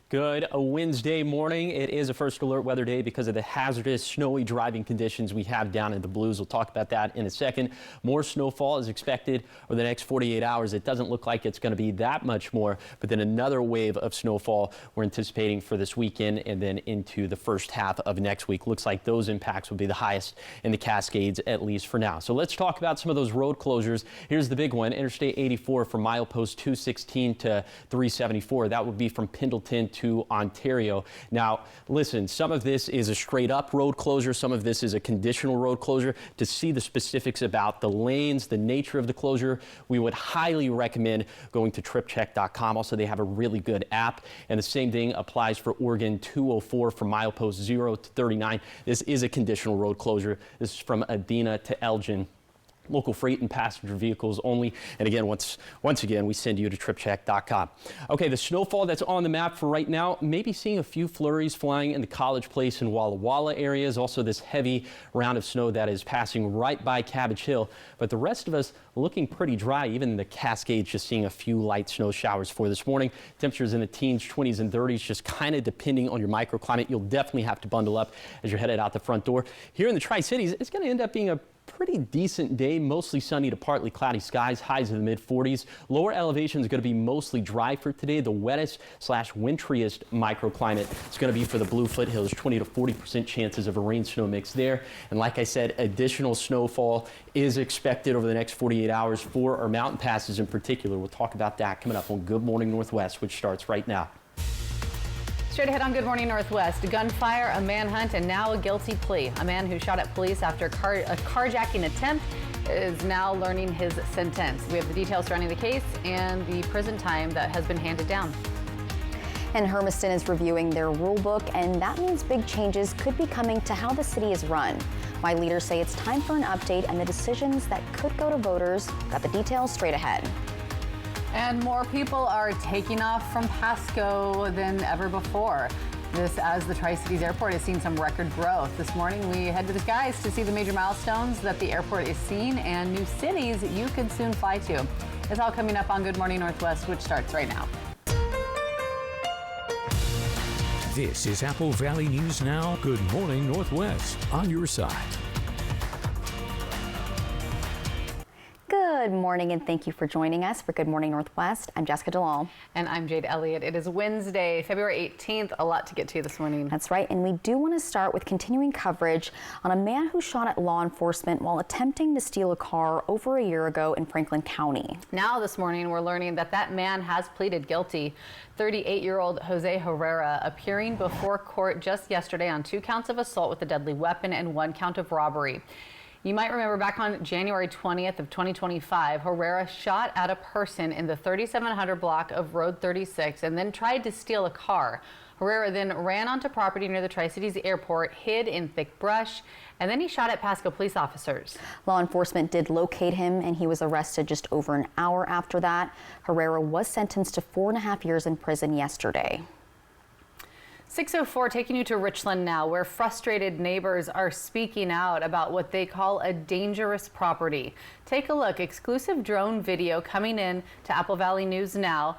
Good. A Wednesday morning. It is a first alert weather day because of the hazardous snowy driving conditions we have down in the Blues. We'll talk about that in a second. More snowfall is expected over the next 48 hours. It doesn't look like it's going to be that much more, but then another wave of snowfall we're anticipating for this weekend and then into the first half of next week. Looks like those impacts will be the highest in the Cascades, at least for now. So let's talk about some of those road closures. Here's the big one. Interstate 84 from milepost 216 to 374. That would be from Pendleton to Ontario. Now, listen, some of this is a straight up road closure. Some of this is a conditional road closure. To see the specifics about the lanes, the nature of the closure, we would highly recommend going to tripcheck.com. Also, they have a really good app. And the same thing applies for Oregon 204 from milepost 0 to 39. This is a conditional road closure. This is from Adena to Elgin. Local freight and passenger vehicles only. And again, once again, we send you to tripcheck.com. Okay, the snowfall that's on the map for right now, maybe seeing a few flurries flying in the College Place and Walla Walla areas. Also this heavy round of snow that is passing right by Cabbage Hill. But the rest of us looking pretty dry. Even the Cascades just seeing a few light snow showers for this morning. Temperatures in the teens, 20s and 30s, just kind of depending on your microclimate. You'll definitely have to bundle up as you're headed out the front door. Here in the Tri-Cities, it's going to end up being a pretty decent day, mostly sunny to partly cloudy skies, highs in the mid-40s. Lower elevation is going to be mostly dry for today. The wettest / wintriest microclimate is going to be for the Blue Foothills, 20 to 40% chances of a rain-snow mix there. And like I said, additional snowfall is expected over the next 48 hours for our mountain passes in particular. We'll talk about that coming up on Good Morning Northwest, which starts right now. Straight ahead on Good Morning Northwest, gunfire, a manhunt, and now a guilty plea. A man who shot at police after a carjacking attempt is now learning his sentence. We have the details surrounding the case and the prison time that has been handed down. And Hermiston is reviewing their rule book, and that means big changes could be coming to how the city is run. My leaders say it's time for an update and the decisions that could go to voters. Got the details straight ahead. And more people are taking off from Pasco than ever before. This as the Tri-Cities Airport has seen some record growth. This morning we head to the skies to see the major milestones that the airport is seeing and new cities you could soon fly to. It's all coming up on Good Morning Northwest, which starts right now. This is Apple Valley News Now. Good Morning Northwest, on your side. Good morning, and thank you for joining us for Good Morning Northwest. I'm Jessica DeLal. And I'm Jade Elliott. It is Wednesday, February 18th. A lot to get to this morning. That's right, and we do want to start with continuing coverage on a man who shot at law enforcement while attempting to steal a car over a year ago in Franklin County. Now this morning, we're learning that that man has pleaded guilty. 38-year-old Jose Herrera appearing before court just yesterday on 2 counts of assault with a deadly weapon and 1 count of robbery. You might remember back on January 20th of 2025, Herrera shot at a person in the 3700 block of Road 36 and then tried to steal a car. Herrera then ran onto property near the Tri-Cities Airport, hid in thick brush, and then he shot at Pasco police officers. Law enforcement did locate him, and he was arrested just over an hour after that. Herrera was sentenced to 4.5 years in prison yesterday. 6:04, taking you to Richland now, where frustrated neighbors are speaking out about what they call a dangerous property. Take a look. Exclusive drone video coming in to Apple Valley News Now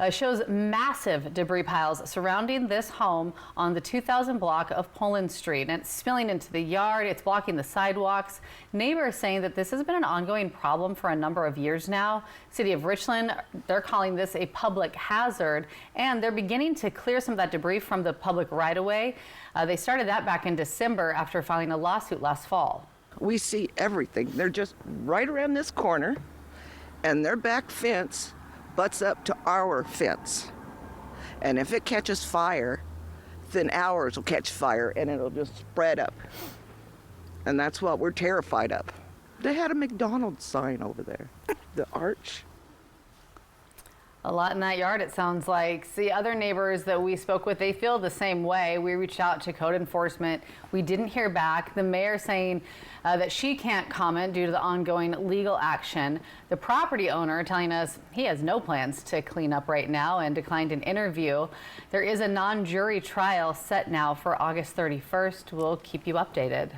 shows massive debris piles surrounding this home on the 2000 block of Poland Street. And it's spilling into the yard. It's blocking the sidewalks. Neighbors saying that this has been an ongoing problem for a number of years now. City of Richland, they're calling this a public hazard, and they're beginning to clear some of that debris from the public right-of-way. They started that back in December after filing a lawsuit last fall. We see everything. They're just right around this corner, and their back fence butts up to our fence. And if it catches fire, then ours will catch fire and it'll just spread up. And that's what we're terrified of. They had a McDonald's sign over there, the arch. A lot in that yard, it sounds like. See, other neighbors that we spoke with, they feel the same way. We reached out to code enforcement. We didn't hear back. The mayor saying that she can't comment due to the ongoing legal action. The property owner telling us he has no plans to clean up right now and declined an interview. There is a non-jury trial set now for August 31st. We'll keep you updated.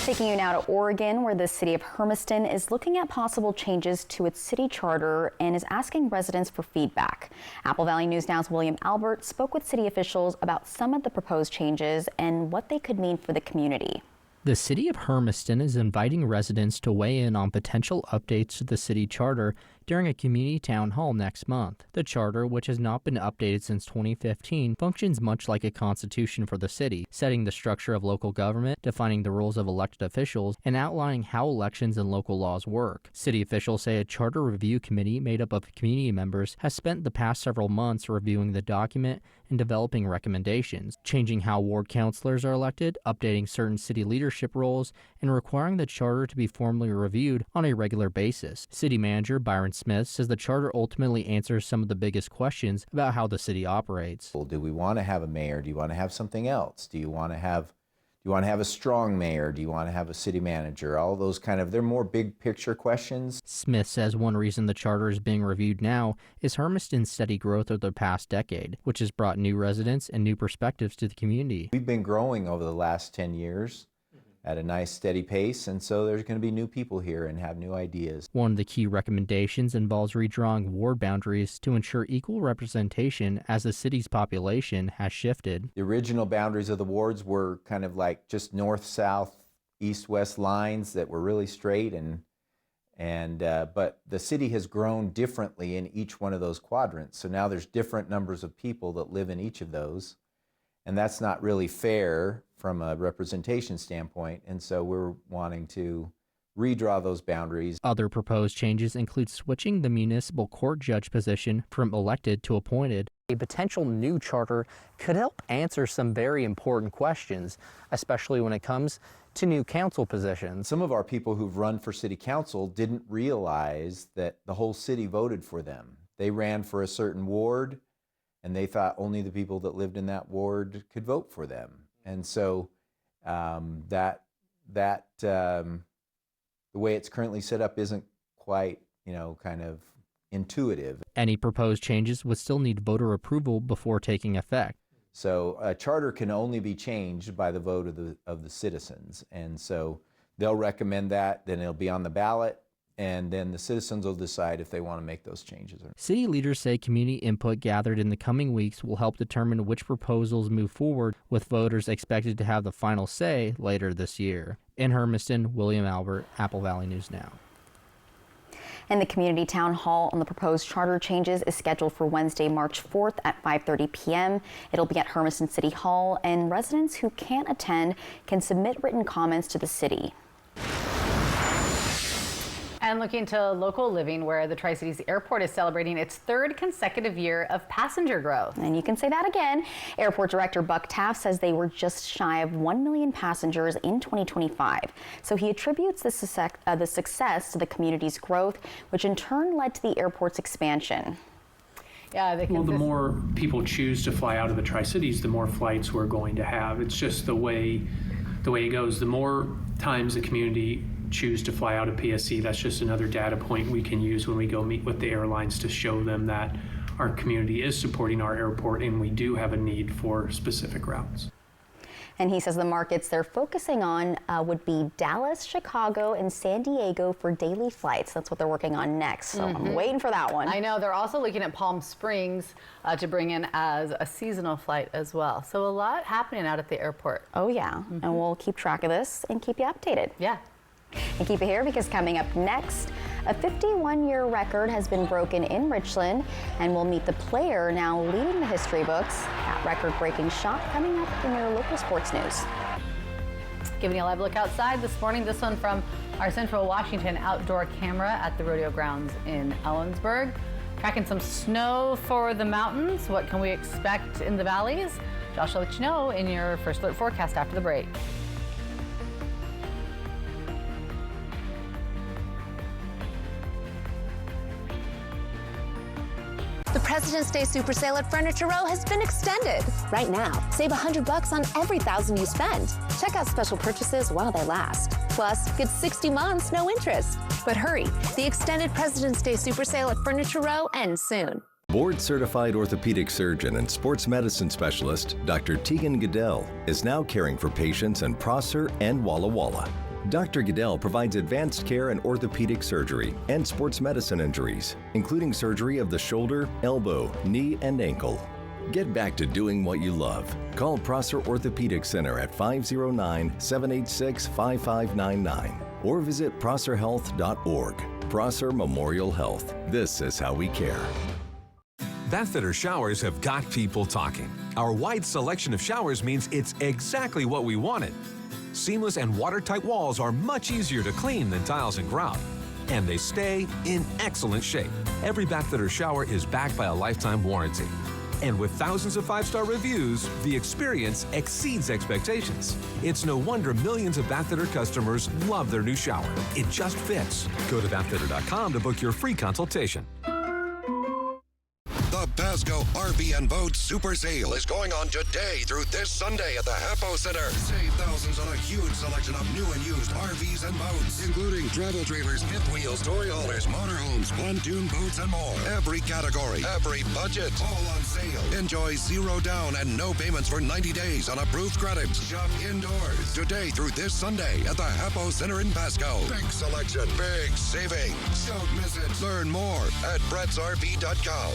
Taking you now to Oregon, where the city of Hermiston is looking at possible changes to its city charter and is asking residents for feedback. Apple Valley News Now's William Albert spoke with city officials about some of the proposed changes and what they could mean for the community. The city of Hermiston is inviting residents to weigh in on potential updates to the city charter during a community town hall next month. The charter, which has not been updated since 2015, functions much like a constitution for the city, setting the structure of local government, defining the roles of elected officials, and outlining how elections and local laws work. City officials say a charter review committee made up of community members has spent the past several months reviewing the document and developing recommendations, changing how ward councilors are elected, updating certain city leadership roles, and requiring the charter to be formally reviewed on a regular basis. City Manager Byron Smith says the charter ultimately answers some of the biggest questions about how the city operates. Well, do we want to have a mayor? Do you want to have something else? Do you want to have a strong mayor? Do you want to have a city manager? All those they're more big picture questions. Smith says one reason the charter is being reviewed now is Hermiston's steady growth over the past decade, which has brought new residents and new perspectives to the community. We've been growing over the last 10 years at a nice steady pace, and so there's going to be new people here and have new ideas. One of the key recommendations involves redrawing ward boundaries to ensure equal representation as the city's population has shifted. The original boundaries of the wards were kind of like just north, south, east, west lines that were really straight, but the city has grown differently in each one of those quadrants. So now there's different numbers of people that live in each of those, and that's not really fair from a representation standpoint, and so we're wanting to redraw those boundaries. Other proposed changes include switching the municipal court judge position from elected to appointed. A potential new charter could help answer some very important questions, especially when it comes to new council positions. Some of our people who've run for city council didn't realize that the whole city voted for them. They ran for a certain ward, and they thought only the people that lived in that ward could vote for them. And so the way it's currently set up isn't quite, intuitive. Any proposed changes would still need voter approval before taking effect. So a charter can only be changed by the vote of the citizens. And so they'll recommend that, then it'll be on the ballot, and then the citizens will decide if they want to make those changes. City leaders say community input gathered in the coming weeks will help determine which proposals move forward, with voters expected to have the final say later this year. In Hermiston, William Albert, Apple Valley News Now. And the community town hall on the proposed charter changes is scheduled for Wednesday, March 4th at 5:30 p.m. It'll be at Hermiston City Hall, and residents who can't attend can submit written comments to the city. And looking to local living, where the Tri-Cities Airport is celebrating its third consecutive year of passenger growth. And you can say that again. Airport Director Buck Taft says they were just shy of 1 million passengers in 2025. So he attributes the success to the community's growth, which in turn led to the airport's expansion. Yeah, the more people choose to fly out of the Tri-Cities, the more flights we're going to have. It's just the way it goes. The more times the community choose to fly out of PSC, that's just another data point we can use when we go meet with the airlines to show them that our community is supporting our airport and we do have a need for specific routes. And he says the markets they're focusing on would be Dallas, Chicago, and San Diego for daily flights. That's what they're working on next. So I'm waiting for that one. I know. They're also looking at Palm Springs to bring in as a seasonal flight as well. So a lot happening out at the airport. Oh, yeah. And we'll keep track of this and keep you updated. Yeah. And keep it here, because coming up next, a 51-year record has been broken in Richland, and we'll meet the player now leading the history books. That record-breaking shot coming up in your local sports news. Giving you a live look outside this morning. This one from our Central Washington outdoor camera at the rodeo grounds in Ellensburg. Tracking some snow for the mountains. What can we expect in the valleys? Josh will let you know in your First Alert forecast after the break. The President's Day Super Sale at Furniture Row has been extended. Right now, save $100 on every $1,000 you spend. Check out special purchases while they last. Plus, get 60 months, no interest. But hurry, the extended President's Day Super Sale at Furniture Row ends soon. Board-certified orthopedic surgeon and sports medicine specialist Dr. Tegan Goodell is now caring for patients in Prosser and Walla Walla. Dr. Goodell provides advanced care in orthopedic surgery and sports medicine injuries, including surgery of the shoulder, elbow, knee, and ankle. Get back to doing what you love. Call Prosser Orthopedic Center at 509-786-5599 or visit prosserhealth.org. Prosser Memorial Health. This is how we care. Bathfitter showers have got people talking. Our wide selection of showers means it's exactly what we wanted. Seamless and watertight walls are much easier to clean than tiles and grout. And they stay in excellent shape. Every Bathfitter shower is backed by a lifetime warranty. And with thousands of 5-star reviews, the experience exceeds expectations. It's no wonder millions of Bathfitter customers love their new shower. It just fits. Go to bathfitter.com to book your free consultation. The Pasco RV and Boat Super Sale is going on today through this Sunday at the Hapo Center. Save thousands on a huge selection of new and used RVs and boats, including travel trailers, fifth wheels, toy haulers, motorhomes, pontoon boats, and more. Every category, every budget, all on sale. Enjoy 0 down and no payments for 90 days on approved credits. Shop indoors today through this Sunday at the Hapo Center in Pasco. Big selection, big savings. Don't miss it. Learn more at brettsrv.com.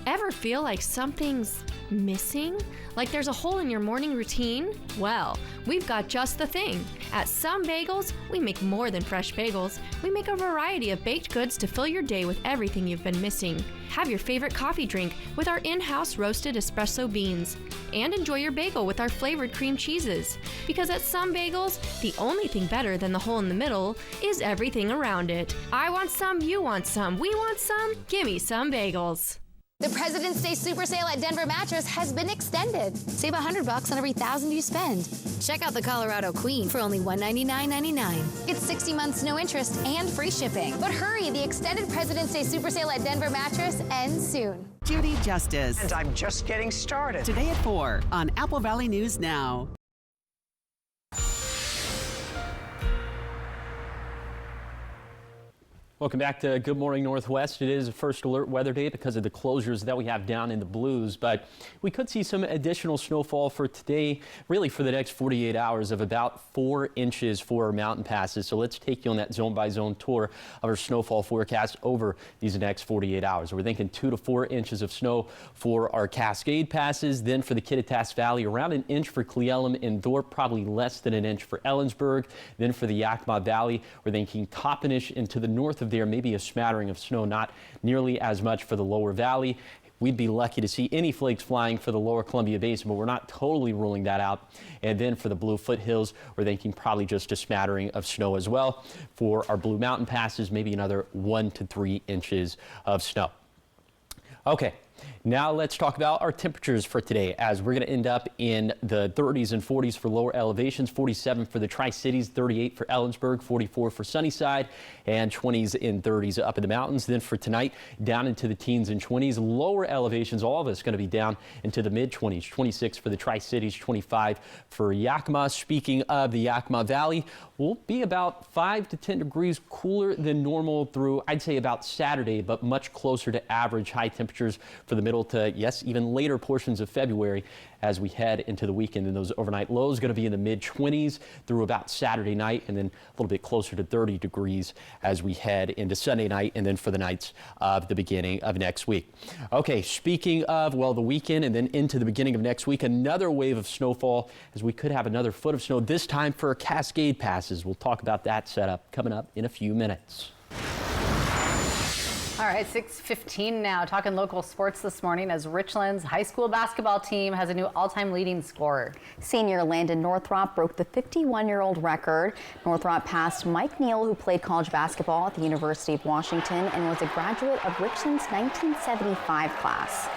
Ever feel like something's missing? Like there's a hole in your morning routine? Well, we've got just the thing. At Some Bagels, we make more than fresh bagels. We make a variety of baked goods to fill your day with everything you've been missing. Have your favorite coffee drink with our in-house roasted espresso beans. And enjoy your bagel with our flavored cream cheeses. Because at Some Bagels, the only thing better than the hole in the middle is everything around it. I want some, you want some, we want some. Gimme Some Bagels. The President's Day Super Sale at Denver Mattress has been extended. Save $100 on every $1,000 you spend. Check out the Colorado Queen for only $199.99. It's 60 months, no interest, and free shipping. But hurry, the extended President's Day Super Sale at Denver Mattress ends soon. Judy Justice. And I'm just getting started. Today at 4 on Apple Valley News Now. Welcome back to Good Morning Northwest. It is a first alert weather day because of the closures that we have down in the Blues, but we could see some additional snowfall for today, really for the next 48 hours of about 4 inches for our mountain passes. So let's take you on that zone by zone tour of our snowfall forecast over these next 48 hours. We're thinking 2 to 4 inches of snow for our Cascade passes, then for the Kittitas Valley, around an inch for Cle Elum and Thorpe, probably less than an inch for Ellensburg. Then for the Yakima Valley, we're thinking Toppenish into the north of there, maybe a smattering of snow, not nearly as much for the lower valley. We'd be lucky to see any flakes flying for the lower Columbia Basin, but we're not totally ruling that out. And then for the Blue Foothills, we're thinking probably just a smattering of snow as well. For our Blue Mountain passes, maybe another 1 to 3 inches of snow. Okay. Now let's talk about our temperatures for today, as we're going to end up in the 30s and 40s for lower elevations, 47 for the Tri-Cities, 38 for Ellensburg, 44 for Sunnyside, and 20s and 30s up in the mountains. Then for tonight, down into the teens and 20s. Lower elevations, all of us going to be down into the mid-20s, 26 for the Tri-Cities, 25 for Yakima. Speaking of the Yakima Valley, we'll be about 5 to 10 degrees cooler than normal through, I'd say, about Saturday, but much closer to average high temperatures for the middle to, yes, even later portions of February as we head into the weekend. And those overnight lows going to be in the mid-20s through about Saturday night, and then a little bit closer to 30 degrees as we head into Sunday night, and then for the nights of the beginning of next week. Okay, speaking of, well, the weekend and then into the beginning of next week, another wave of snowfall, as we could have another foot of snow, this time for Cascade passes. We'll talk about that setup coming up in a few minutes. All right, 6:15 now. Talking local sports this morning as Richland's high school basketball team has a new all-time leading scorer. Senior Landon Northrop broke the 51-year-old record. Northrop passed Mike Neal, who played college basketball at the University of Washington and was a graduate of Richland's 1975 class.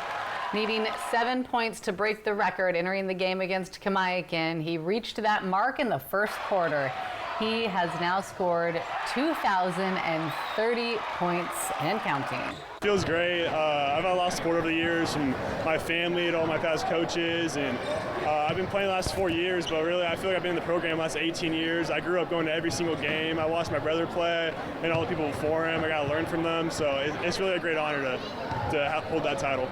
Needing 7 points to break the record entering the game against Kamiakin, he reached that mark in the first quarter. He has now scored 2,030 points and counting. Feels great. I've had a lot of support over the years from my family and all my past coaches, and I've been playing the last 4 years, but really I feel like I've been in the program the last 18 years. I grew up going to every single game. I watched my brother play and all the people before him. I got to learn from them, so it's really a great honor to hold that title.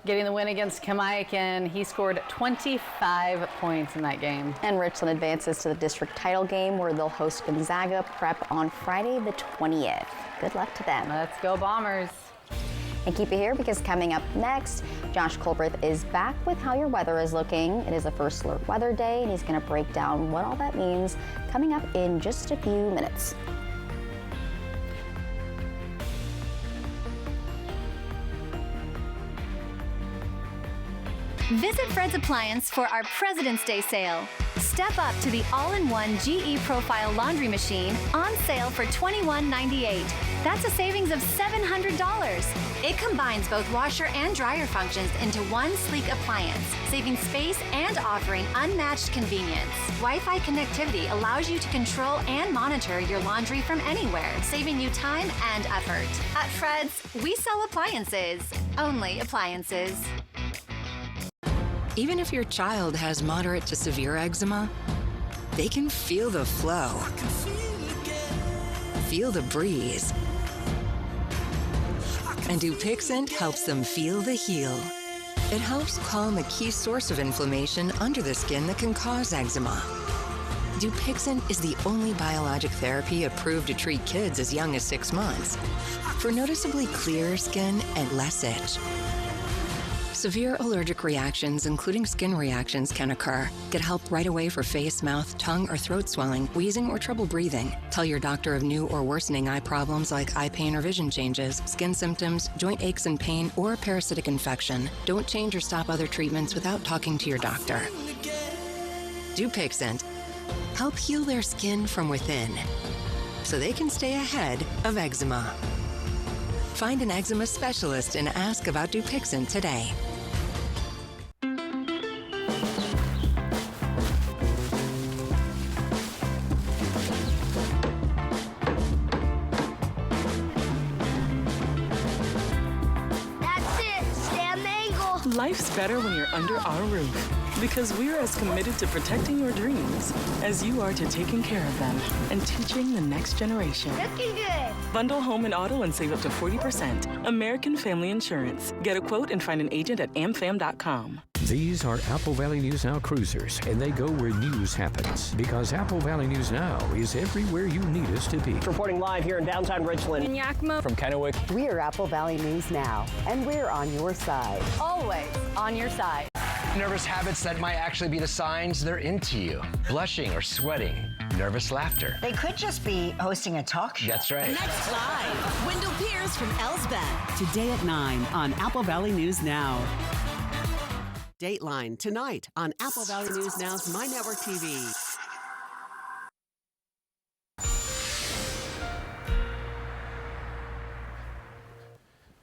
Getting the win against Kamiakin, he scored 25 points in that game. And Richland advances to the district title game where they'll host Gonzaga Prep on Friday the 20th. Good luck to them. Let's go Bombers. And keep it here because coming up next, Josh Colbreth is back with how your weather is looking. It is a First Alert Weather Day, and he's going to break down what all that means coming up in just a few minutes. Visit Fred's Appliance for our President's Day sale. Step up to the all-in-one GE Profile laundry machine on sale for $21.98. That's a savings of $700. It combines both washer and dryer functions into one sleek appliance, saving space and offering unmatched convenience. Wi-Fi connectivity allows you to control and monitor your laundry from anywhere, saving you time and effort. At Fred's, we sell appliances. Only appliances. Even if your child has moderate to severe eczema, they can feel the flow, feel the breeze. And Dupixent helps them feel the heal. It helps calm a key source of inflammation under the skin that can cause eczema. Dupixent is the only biologic therapy approved to treat kids as young as 6 months for noticeably clearer skin and less itch. Severe allergic reactions, including skin reactions, can occur. Get help right away for face, mouth, tongue, or throat swelling, wheezing, or trouble breathing. Tell your doctor of new or worsening eye problems like eye pain or vision changes, skin symptoms, joint aches and pain, or a parasitic infection. Don't change or stop other treatments without talking to your doctor. Dupixent. Help heal their skin from within so they can stay ahead of eczema. Find an eczema specialist and ask about Dupixent today. Life's better when you're under our roof because we're as committed to protecting your dreams as you are to taking care of them and teaching the next generation. Looking good. Bundle home and auto and save up to 40%. American Family Insurance. Get a quote and find an agent at amfam.com. These are Apple Valley News Now cruisers, and they go where news happens because Apple Valley News Now is everywhere you need us to be. Reporting live here in downtown Richland. In Yakima. From Kennewick. We are Apple Valley News Now, and we're on your side. Always on your side. Nervous habits that might actually be the signs they're into you. Blushing or sweating. Nervous laughter. They could just be hosting a talk show. That's right. Next live, Wendell Pierce from Elsbeth. Today at 9 on Apple Valley News Now. Dateline tonight on Apple Valley News Now's My Network TV.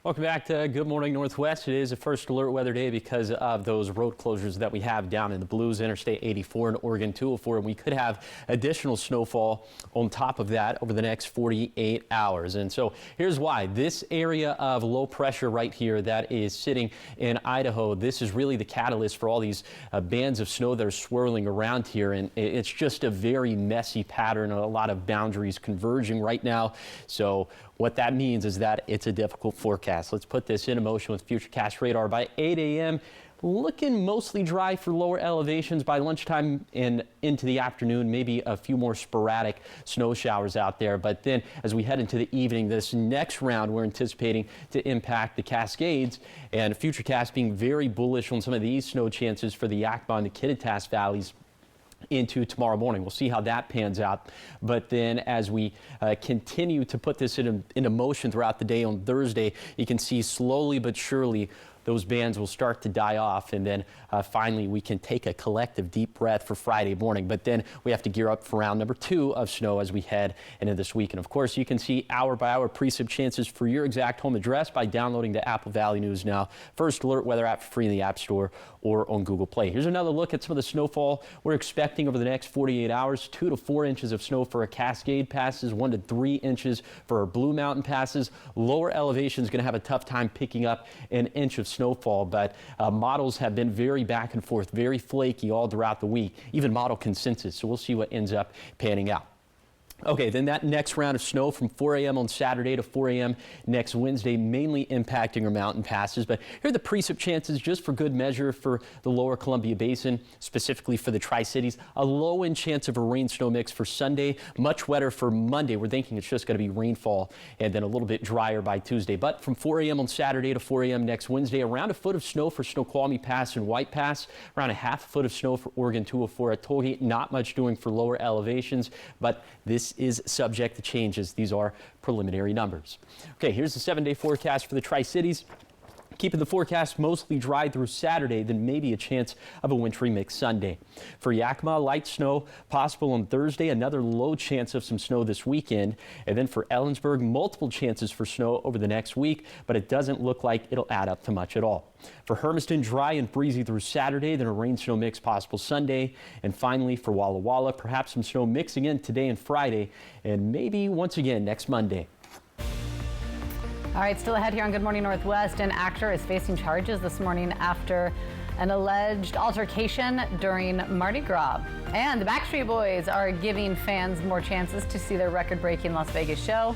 Welcome back to Good Morning Northwest. It is a First Alert Weather Day because of those road closures that we have down in the Blues, Interstate 84 and Oregon 204. And we could have additional snowfall on top of that over the next 48 hours. And so here's why. This area of low pressure right here that is sitting in Idaho, this is really the catalyst for all these bands of snow that are swirling around here. And it's just a very messy pattern, a lot of boundaries converging right now. So what that means is that it's a difficult forecast. Let's put this into motion with Futurecast radar. By 8 a.m., looking mostly dry for lower elevations. By lunchtime and into the afternoon, maybe a few more sporadic snow showers out there. But then as we head into the evening, this next round we're anticipating to impact the Cascades, and Futurecast being very bullish on some of these snow chances for the Yakima and the Kittitas valleys into tomorrow morning. We'll see how that pans out. But then as we continue to put this into motion throughout the day on Thursday, you can see slowly but surely those bands will start to die off, and then finally we can take a collective deep breath for Friday morning. But then we have to gear up for round number 2 of snow as we head into this week. And of course, you can see hour by hour precip chances for your exact home address by downloading the Apple Valley News Now First Alert Weather app for free in the App Store or on Google Play. Here's another look at some of the snowfall we're expecting over the next 48 hours. 2 to 4 inches of snow for our Cascade passes, 1 to 3 inches for our Blue Mountain passes. Lower elevation is going to have a tough time picking up an inch of snowfall, but models have been very back and forth, very flaky all throughout the week, even model consensus. So we'll see what ends up panning out. Okay, then that next round of snow from 4 a.m. on Saturday to 4 a.m. next Wednesday, mainly impacting our mountain passes. But here are the precip chances just for good measure for the lower Columbia Basin, specifically for the Tri-Cities. A low-end chance of a rain-snow mix for Sunday, much wetter for Monday. We're thinking it's just going to be rainfall and then a little bit drier by Tuesday. But from 4 a.m. on Saturday to 4 a.m. next Wednesday, around a foot of snow for Snoqualmie Pass and White Pass, around a half foot of snow for Oregon 204 at Tollgate. Not much doing for lower elevations, but this is subject to changes. These are preliminary numbers. Okay, here's the 7-day forecast for the Tri-Cities. Keeping the forecast mostly dry through Saturday, then maybe a chance of a wintry mix Sunday. For Yakima, light snow possible on Thursday, another low chance of some snow this weekend. And then for Ellensburg, multiple chances for snow over the next week, but it doesn't look like it'll add up to much at all. For Hermiston, dry and breezy through Saturday, then a rain-snow mix possible Sunday. And finally for Walla Walla, perhaps some snow mixing in today and Friday, and maybe once again next Monday. All right, still ahead here on Good Morning Northwest. An actor is facing charges this morning after an alleged altercation during Mardi Gras. And the Backstreet Boys are giving fans more chances to see their record-breaking Las Vegas show.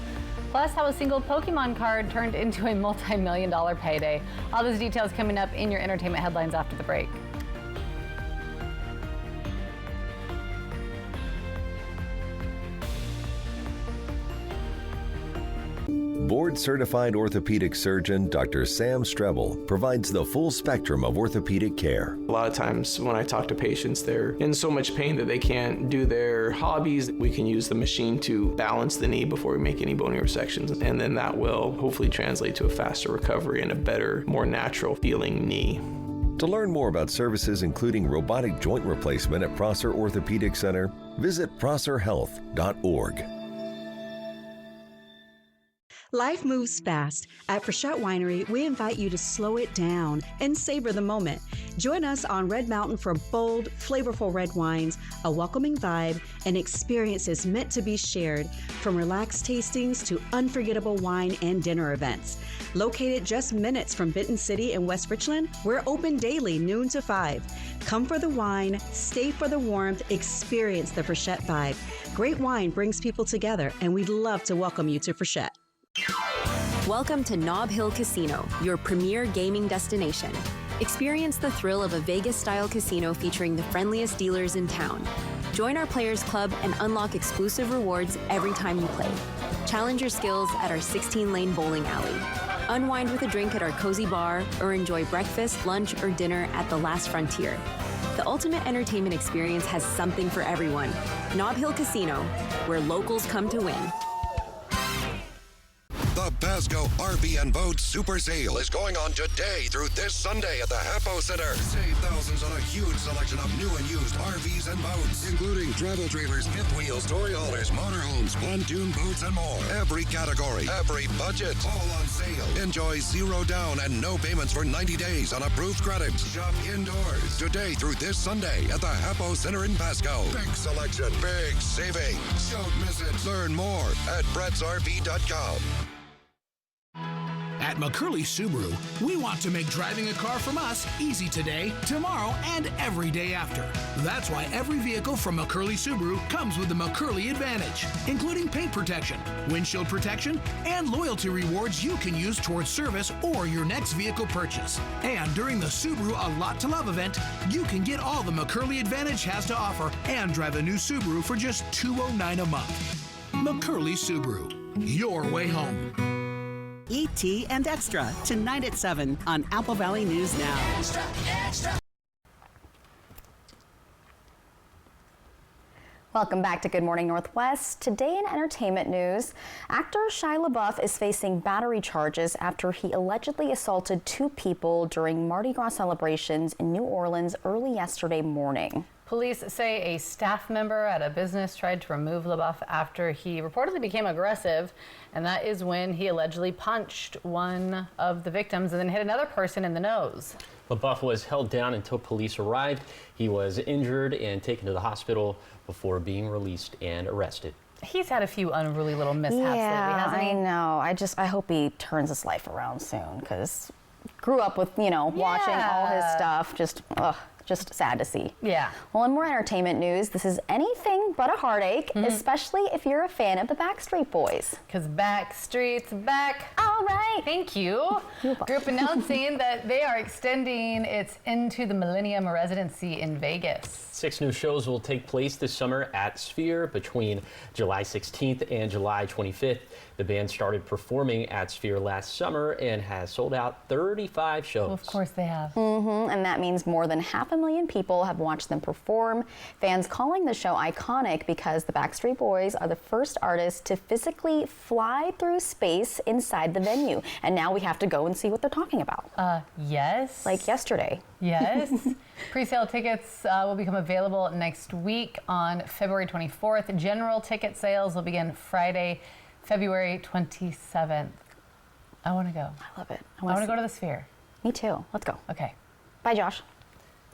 Plus, how a single Pokemon card turned into a multi-million-dollar payday. All those details coming up in your entertainment headlines after the break. Board-certified orthopedic surgeon Dr. Sam Strebel provides the full spectrum of orthopedic care. A lot of times when I talk to patients, they're in so much pain that they can't do their hobbies. We can use the machine to balance the knee before we make any bony resections, and then that will hopefully translate to a faster recovery and a better, more natural feeling knee. To learn more about services including robotic joint replacement at Prosser Orthopedic Center, visit prosserhealth.org. Life moves fast. At Frechette Winery, we invite you to slow it down and savor the moment. Join us on Red Mountain for bold, flavorful red wines, a welcoming vibe, and experiences meant to be shared, from relaxed tastings to unforgettable wine and dinner events. Located just minutes from Benton City in West Richland, we're open daily, noon to 5. Come for the wine, stay for the warmth, experience the Frechette vibe. Great wine brings people together, and we'd love to welcome you to Frechette. Welcome to Nob Hill Casino, your premier gaming destination. Experience the thrill of a Vegas-style casino featuring the friendliest dealers in town. Join our Players Club and unlock exclusive rewards every time you play. Challenge your skills at our 16-lane bowling alley. Unwind with a drink at our cozy bar, or enjoy breakfast, lunch, or dinner at the Last Frontier. The ultimate entertainment experience has something for everyone. Nob Hill Casino, where locals come to win. The Pasco RV and Boat Super Sale is going on today through this Sunday at the Hapo Center. Save thousands on a huge selection of new and used RVs and boats, including travel trailers, fifth wheels, story haulers, motorhomes, pontoon boats, and more. Every category, every budget, all on sale. Enjoy 0 down and no payments for 90 days on approved credit. Shop indoors today through this Sunday at the Hapo Center in Pasco. Big selection, big savings. Don't miss it. Learn more at brettsrv.com. At McCurley Subaru, we want to make driving a car from us easy today, tomorrow, and every day after. That's why every vehicle from McCurley Subaru comes with the McCurley Advantage, including paint protection, windshield protection, and loyalty rewards you can use towards service or your next vehicle purchase. And during the Subaru A Lot to Love event, you can get all the McCurley Advantage has to offer and drive a new Subaru for just $209 a month. McCurley Subaru, your way home. E.T. and Extra, tonight at 7 on Apple Valley News Now. Extra, extra. Welcome back to Good Morning Northwest. Today in entertainment news, actor Shia LaBeouf is facing battery charges after he allegedly assaulted 2 people during Mardi Gras celebrations in New Orleans early yesterday morning. Police say a staff member at a business tried to remove LaBeouf after he reportedly became aggressive, and that is when he allegedly punched one of the victims and then hit another person in the nose. LaBeouf was held down until police arrived. He was injured and taken to the hospital before being released and arrested. He's had a few unruly little mishaps lately, hasn't he? I know. I hope he turns his life around soon, because grew up with, watching all his stuff. Just, ugh. Just sad to see. Yeah. Well, in more entertainment news, this is anything but a heartache, especially if you're a fan of the Backstreet Boys. Because Backstreet's back. All right. Thank you. Group announcing that they are extending its Into the Millennium residency in Vegas. 6 new shows will take place this summer at Sphere between July 16th and July 25th. The band started performing at Sphere last summer and has sold out 35 shows. Well, of course they have. And that means more than 500,000 people have watched them perform. Fans calling the show iconic because the Backstreet Boys are the first artists to physically fly through space inside the venue. And now we have to go and see what they're talking about. Yes. Like yesterday. Yes. Pre-sale tickets will become available next week on February 24th. General ticket sales will begin Friday, February 27th. I want to go. I love it. I want to go to the Sphere. Me too. Let's go. Okay. Bye, Josh.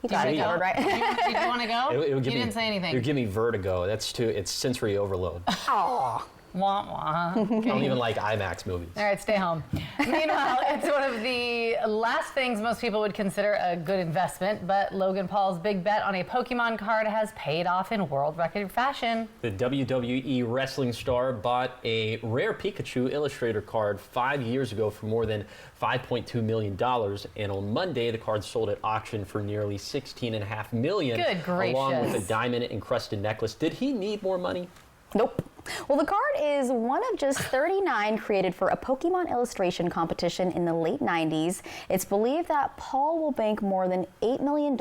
You got it covered, right? Did you want to go? It would give You me, didn't say anything. It would give me vertigo. It's sensory overload. Oh. Wah, wah. I don't even like IMAX movies. All right, stay home. Meanwhile, it's one of the last things most people would consider a good investment, but Logan Paul's big bet on a Pokemon card has paid off in world record fashion. The WWE wrestling star bought a rare Pikachu Illustrator card 5 years ago for more than $5.2 million, and on Monday the card sold at auction for nearly $16.5 million. Good gracious. Along with a diamond-encrusted necklace. Did he need more money? Nope. Well, the card is one of just 39 created for a Pokemon illustration competition in the late 90s. It's believed that Paul will bank more than $8 million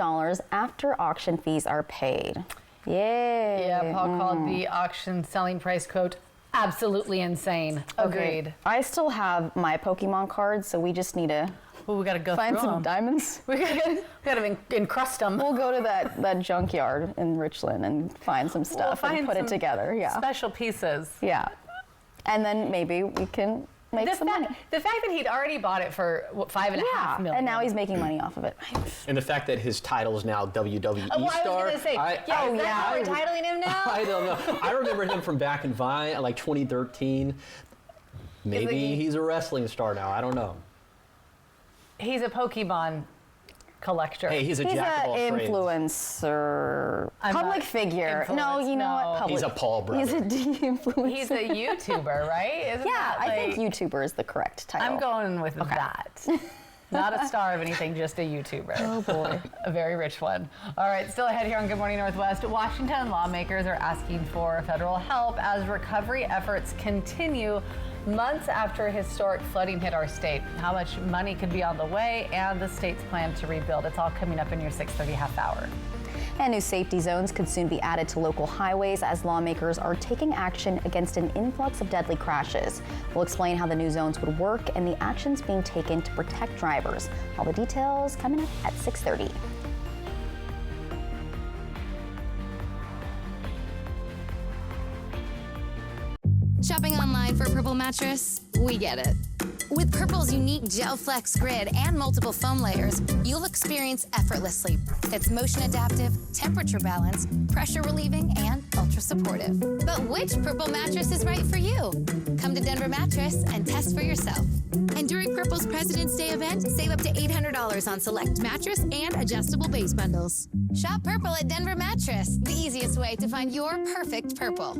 after auction fees are paid. Yay. Yeah, Paul called the auction selling price, quote, absolutely insane. Agreed. Okay. I still have my Pokemon cards, so we just need to we gotta go find through some them. diamonds. We gotta encrust them. We'll go to that junkyard in Richland and find some stuff and put it together. Yeah. Special pieces. Yeah. And then maybe we can make some money. The fact that he'd already bought it for $5.5 million. And now he's making money off of it. And the fact that his title is now WWE I was star. gonna say, is that how we're titling him now? I don't know. I remember him from back in Vine, like 2013. Maybe he's a wrestling star now. I don't know. He's a Pokemon collector. Hey, he's a jack of all trades. Influencer, public figure. No, you know what? Public. He's a Paul brother. He's a de-influencer. He's a YouTuber, right? Isn't that I think YouTuber is the correct title. I'm going with that. Not a star of anything, just a YouTuber. Oh boy. A very rich one. All right, still ahead here on Good Morning Northwest. Washington lawmakers are asking for federal help as recovery efforts continue months after historic flooding hit our state. How much money could be on the way and the state's plan to rebuild. It's all coming up in your 6:30 half hour. And new safety zones could soon be added to local highways as lawmakers are taking action against an influx of deadly crashes. We'll explain how the new zones would work and the actions being taken to protect drivers. All the details coming up at 6:30. Shopping online for a Purple mattress? We get it. With Purple's unique Gel Flex grid and multiple foam layers, you'll experience effortless sleep. It's motion adaptive, temperature balanced, pressure relieving, and ultra supportive. But which Purple mattress is right for you? Come to Denver Mattress and test for yourself. And during Purple's President's Day event, save up to $800 on select mattress and adjustable base bundles. Shop Purple at Denver Mattress, the easiest way to find your perfect Purple.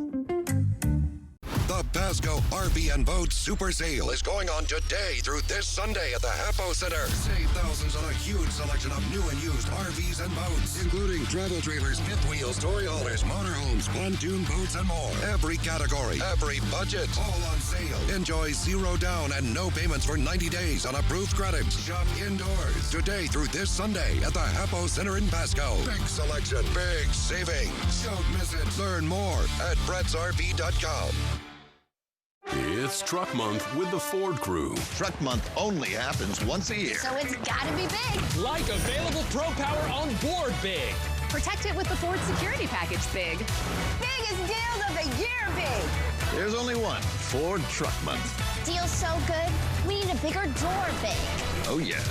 The Pasco RV and Boat Super Sale is going on today through this Sunday at the Hapo Center. Save thousands on a huge selection of new and used RVs and boats, including travel trailers, fifth wheels, story haulers, motorhomes, pontoon boats, and more. Every category, every budget, all on sale. Enjoy zero down and no payments for 90 days on approved credit. Shop indoors today through this Sunday at the Hapo Center in Pasco. Big selection, big savings. Don't miss it. Learn more at brettsrv.com. It's Truck Month with the Ford Crew. Truck Month only happens once a year. So it's gotta be big. Like available Pro Power on board big. Protect it with the Ford Security Package big. Biggest deals of the year big. There's only one, Ford Truck Month. Deal's so good, we need a bigger door big. Oh yeah.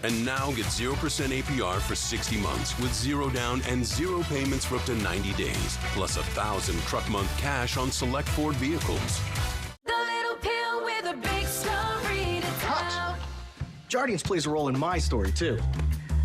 And now get 0% APR for 60 months with zero down and zero payments for up to 90 days. Plus $1,000 Truck Month cash on select Ford vehicles. The little pill with a big story to tell. Jardiance plays a role in my story, too.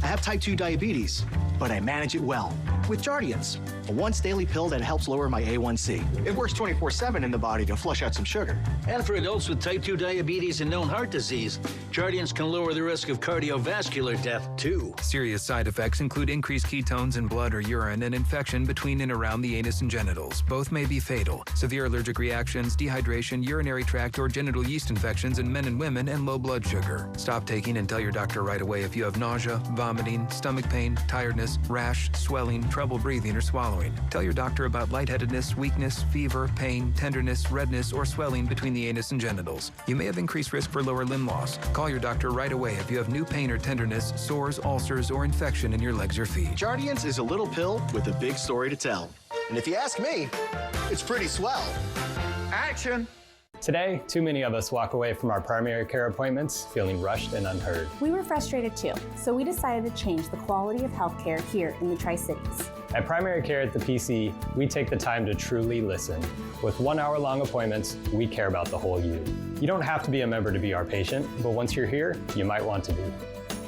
I have type 2 diabetes, but I manage it well with Jardiance, a once daily pill that helps lower my A1C. It works 24/7 in the body to flush out some sugar. And for adults with type 2 diabetes and known heart disease, Jardiance can lower the risk of cardiovascular death, too. Serious side effects include increased ketones in blood or urine and infection between and around the anus and genitals. Both may be fatal. Severe allergic reactions, dehydration, urinary tract or genital yeast infections in men and women, and low blood sugar. Stop taking and tell your doctor right away if you have nausea, vomiting, stomach pain, tiredness, rash, swelling, trouble breathing or swallowing. Tell your doctor about lightheadedness, weakness, fever, pain, tenderness, redness, or swelling between the anus and genitals. You may have increased risk for lower limb loss. Call your doctor right away if you have new pain or tenderness, sores, ulcers, or infection in your legs or feet. Jardiance is a little pill with a big story to tell. And if you ask me, it's pretty swell. Action! Today, too many of us walk away from our primary care appointments feeling rushed and unheard. We were frustrated too, so we decided to change the quality of healthcare here in the Tri-Cities. At Primary Care at the PC, we take the time to truly listen. With 1 hour-long appointments, we care about the whole you. You don't have to be a member to be our patient, but once you're here, you might want to be.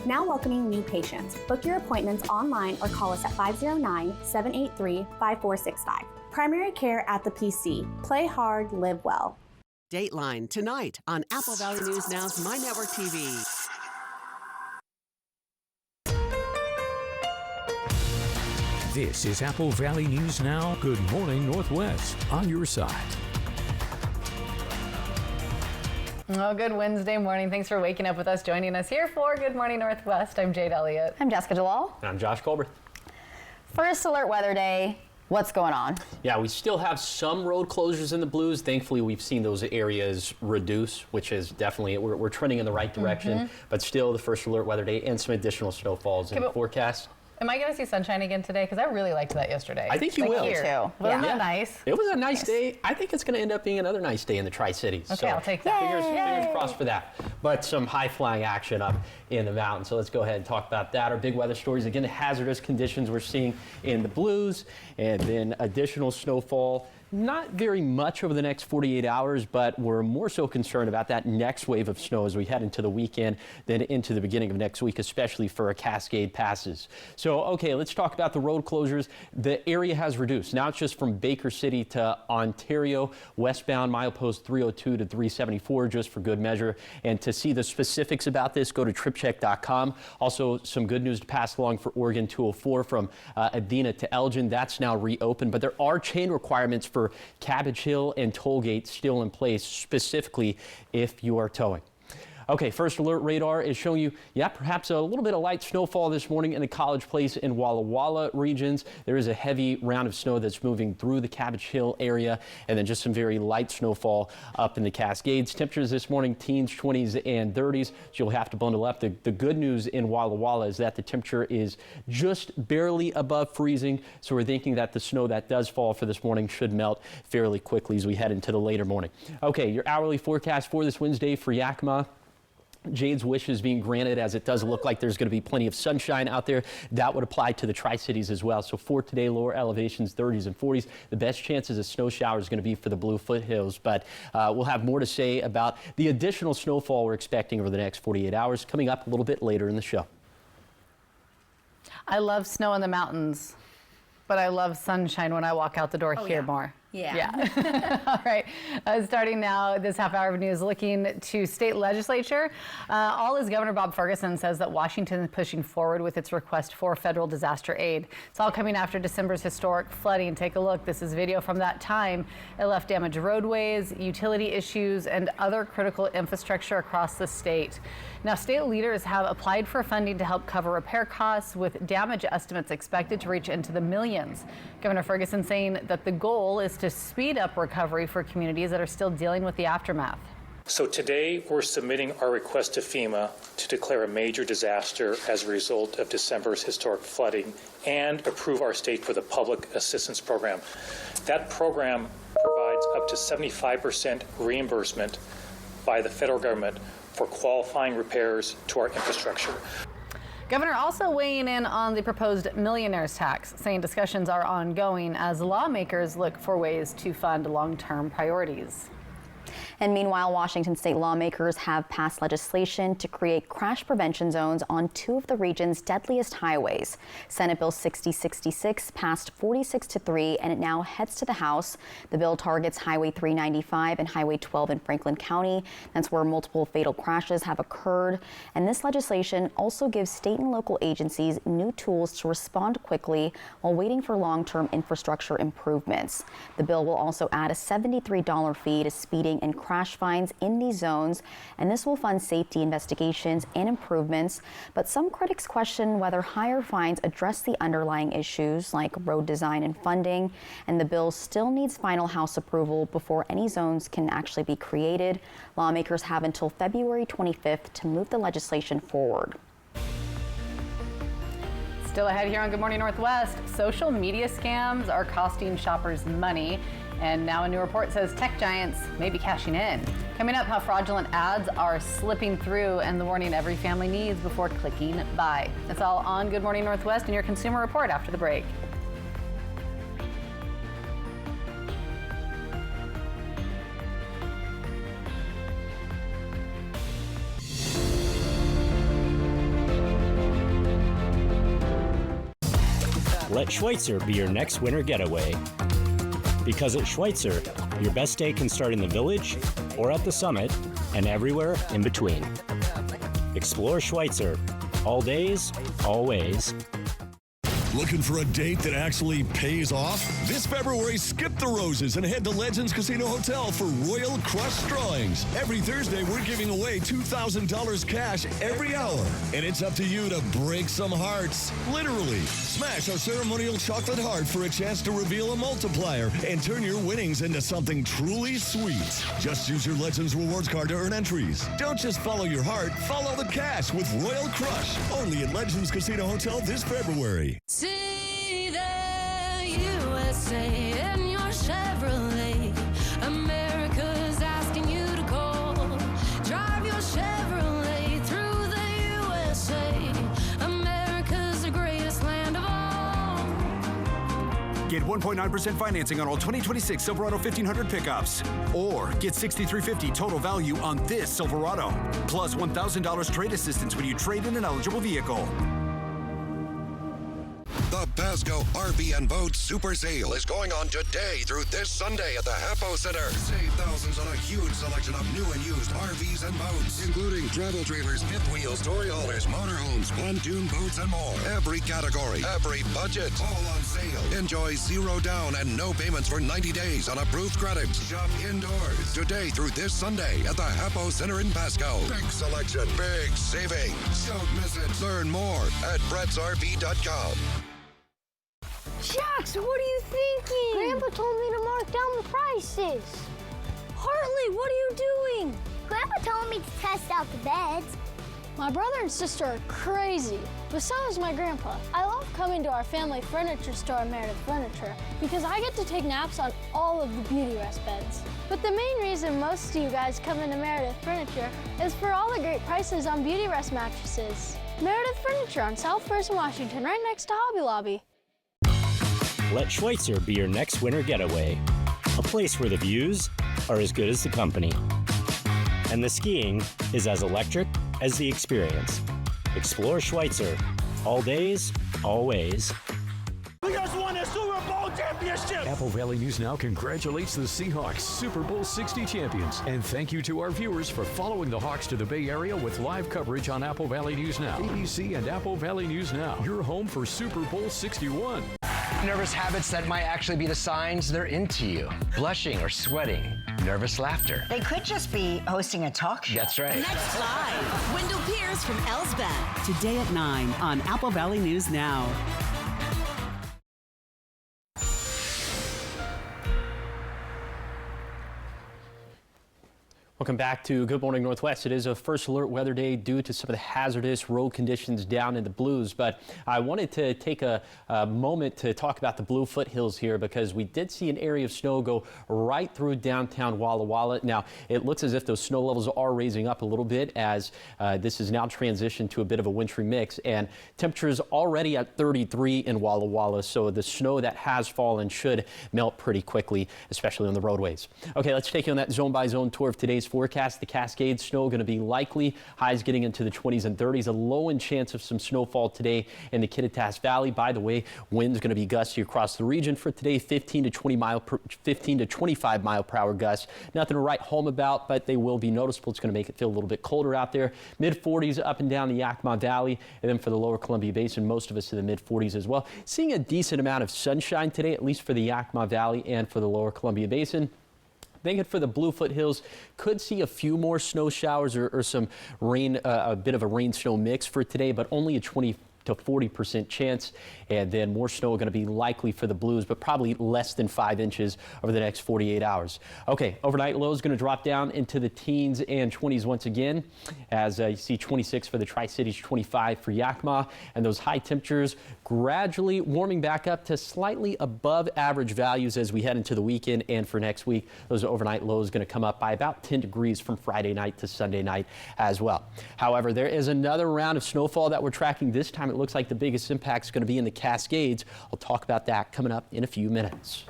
Now welcoming new patients. Book your appointments online or call us at 509-783-5465. Primary Care at the PC. Play hard, live well. Dateline tonight on Apple Valley News Now's My Network TV. This is Apple Valley News Now. Good morning, Northwest. On your side. Oh, good Wednesday morning. Thanks for waking up with us, joining us here for Good Morning Northwest. I'm Jade Elliott. I'm Jessica Jalal. And I'm Josh Colbert. First alert weather day. What's going on? Yeah, we still have some road closures in the Blues. Thankfully, we've seen those areas reduce, which is definitely, we're trending in the right direction. But still, the first alert weather day and some additional snowfalls in the forecast. Am I going to see sunshine again today? Because I really liked that yesterday. I think you will. Too. Wasn't that nice? It was a nice day. I think it's going to end up being another nice day in the Tri-Cities. Okay, I'll take that. Fingers crossed for that. But some high-flying action up in the mountains. So let's go ahead and talk about that. Our big weather stories. Again, the hazardous conditions we're seeing in the Blues, and then additional snowfall. Not very much over the next 48 hours, but we're more so concerned about that next wave of snow as we head into the weekend than into the beginning of next week, especially for a Cascade passes. So, okay, let's talk about the road closures. The area has reduced. Now it's just from Baker City to Ontario, westbound milepost 302 to 374, just for good measure. And to see the specifics about this, go to tripcheck.com. Also, some good news to pass along for Oregon 204 from Adena to Elgin. That's now reopened, but there are chain requirements for Cabbage Hill and Tollgate still in place, specifically if you are towing. Okay, first alert radar is showing you, perhaps a little bit of light snowfall this morning in the College Place and Walla Walla regions. There is a heavy round of snow that's moving through the Cabbage Hill area, and then just some very light snowfall up in the Cascades. Temperatures this morning, teens, 20s, and 30s, so you'll have to bundle up. The good news in Walla Walla is that the temperature is just barely above freezing, so we're thinking that the snow that does fall for this morning should melt fairly quickly as we head into the later morning. Okay, your hourly forecast for this Wednesday for Yakima. Jade's wish is being granted, as it does look like there's going to be plenty of sunshine out there. That would apply to the Tri-Cities as well. So for today, lower elevations, 30s and 40s. The best chances of snow showers is going to be for the Blue Foothills. But we'll have more to say about the additional snowfall we're expecting over the next 48 hours coming up a little bit later in the show. I love snow in the mountains, but I love sunshine when I walk out the door here more. Yeah. All right. Starting now, this half hour of news looking to state legislature. All as Governor Bob Ferguson says that Washington is pushing forward with its request for federal disaster aid. It's all coming after December's historic flooding. Take a look. This is video from that time. It left damaged roadways, utility issues, and other critical infrastructure across the state. Now, state leaders have applied for funding to help cover repair costs, with damage estimates expected to reach into the millions. Governor Ferguson saying that the goal is to speed up recovery for communities that are still dealing with the aftermath. So today we're submitting our request to FEMA to declare a major disaster as a result of December's historic flooding and approve our state for the public assistance program. That program provides up to 75% reimbursement by the federal government for qualifying repairs to our infrastructure. Governor also weighing in on the proposed millionaires tax, saying discussions are ongoing as lawmakers look for ways to fund long-term priorities. And meanwhile, Washington state lawmakers have passed legislation to create crash prevention zones on 2 of the region's deadliest highways. Senate Bill 6066 passed 46-3, and it now heads to the House. The bill targets Highway 395 and Highway 12 in Franklin County. That's where multiple fatal crashes have occurred. And this legislation also gives state and local agencies new tools to respond quickly while waiting for long-term infrastructure improvements. The bill will also add a $73 fee to speeding and crash fines in these zones, and this will fund safety investigations and improvements. But some critics question whether higher fines address the underlying issues like road design and funding, and the bill still needs final House approval before any zones can actually be created. Lawmakers have until February 25th to move the legislation forward. Still ahead here on Good Morning Northwest, social media scams are costing shoppers money. And now a new report says tech giants may be cashing in. Coming up, how fraudulent ads are slipping through and the warning every family needs before clicking buy. It's all on Good Morning Northwest and your Consumer Report after the break. Let Schweitzer be your next winter getaway. Because at Schweitzer, your best day can start in the village or at the summit and everywhere in between. Explore Schweitzer. All days, always. Looking for a date that actually pays off? This February, skip the roses and head to Legends Casino Hotel for Royal Crush drawings. Every Thursday, we're giving away $2,000 cash every hour. And it's up to you to break some hearts. Literally. Smash our ceremonial chocolate heart for a chance to reveal a multiplier and turn your winnings into something truly sweet. Just use your Legends Rewards card to earn entries. Don't just follow your heart, follow the cash with Royal Crush. Only at Legends Casino Hotel this February. See the USA in your Chevrolet. America's asking you to call. Drive your Chevrolet through the USA. America's the greatest land of all. Get 1.9% financing on all 2026 Silverado 1500 pickups. Or get $6,350 total value on this Silverado. Plus $1,000 trade assistance when you trade in an eligible vehicle. The Pasco RV and Boat Super Sale is going on today through this Sunday at the Hapo Center. Save thousands on a huge selection of new and used RVs and boats, including travel trailers, fifth wheels, story haulers, motorhomes, pontoon boats, and more. Every category, every budget, all on sale. Enjoy zero down and no payments for 90 days on approved credit. Shop indoors today through this Sunday at the Hapo Center in Pasco. Big selection, big savings. Don't miss it. Learn more at brettsrv.com. Jax, what are you thinking? Grandpa told me to mark down the prices. Hartley, what are you doing? Grandpa told me to test out the beds. My brother and sister are crazy, but so is my grandpa. I love coming to our family furniture store at Meredith Furniture because I get to take naps on all of the Beauty Rest beds. But the main reason most of you guys come into Meredith Furniture is for all the great prices on Beauty Rest mattresses. Meredith Furniture on South First in Washington, right next to Hobby Lobby. Let Schweitzer be your next winter getaway. A place where the views are as good as the company. And the skiing is as electric as the experience. Explore Schweitzer. All days, always. We just won a Super Bowl championship! Apple Valley News Now congratulates the Seahawks, Super Bowl 60 champions. And thank you to our viewers for following the Hawks to the Bay Area with live coverage on Apple Valley News Now, ABC, and Apple Valley News Now. Your home for Super Bowl 61. Nervous habits that might actually be the signs they're into you. Blushing or sweating. Nervous laughter. They could just be hosting a talk show. That's right. Next live, Wendell Pierce from Elsbeth. Today at 9 on Apple Valley News Now. Welcome back to Good Morning Northwest. It is a first alert weather day due to some of the hazardous road conditions down in the Blues. But I wanted to take a moment to talk about the Blue Foothills here because we did see an area of snow go right through downtown Walla Walla. Now, it looks as if those snow levels are raising up a little bit as this is now transitioned to a bit of a wintry mix. And temperatures already at 33 in Walla Walla. So the snow that has fallen should melt pretty quickly, especially on the roadways. Okay, let's take you on that zone by zone tour of today's forecast. The Cascades snow going to be likely. Highs getting into the 20s and 30s. A low in chance of some snowfall today in the Kittitas Valley. By the way, winds going to be gusty across the region for today. 15 to 25 mile per hour gusts. Nothing to write home about, but they will be noticeable. It's going to make it feel a little bit colder out there. Mid 40s up and down the Yakima Valley, and then for the lower Columbia Basin, most of us in the mid 40s as well. Seeing a decent amount of sunshine today, at least for the Yakima Valley and for the lower Columbia Basin. Thinking for the Blue Foothills, could see a few more snow showers or some rain, a bit of a rain-snow mix for today, but only a 20 to 40% chance, and then more snow going to be likely for the Blues, but probably less than 5 inches over the next 48 hours. Okay, overnight lows going to drop down into the teens and 20s once again, as you see 26 for the Tri-Cities, 25 for Yakima, and those high temperatures gradually warming back up to slightly above average values as we head into the weekend and for next week. Those overnight lows going to come up by about 10 degrees from Friday night to Sunday night as well. However, there is another round of snowfall that we're tracking this time. It looks like the biggest impact is going to be in the Cascades. I'll talk about that coming up in a few minutes.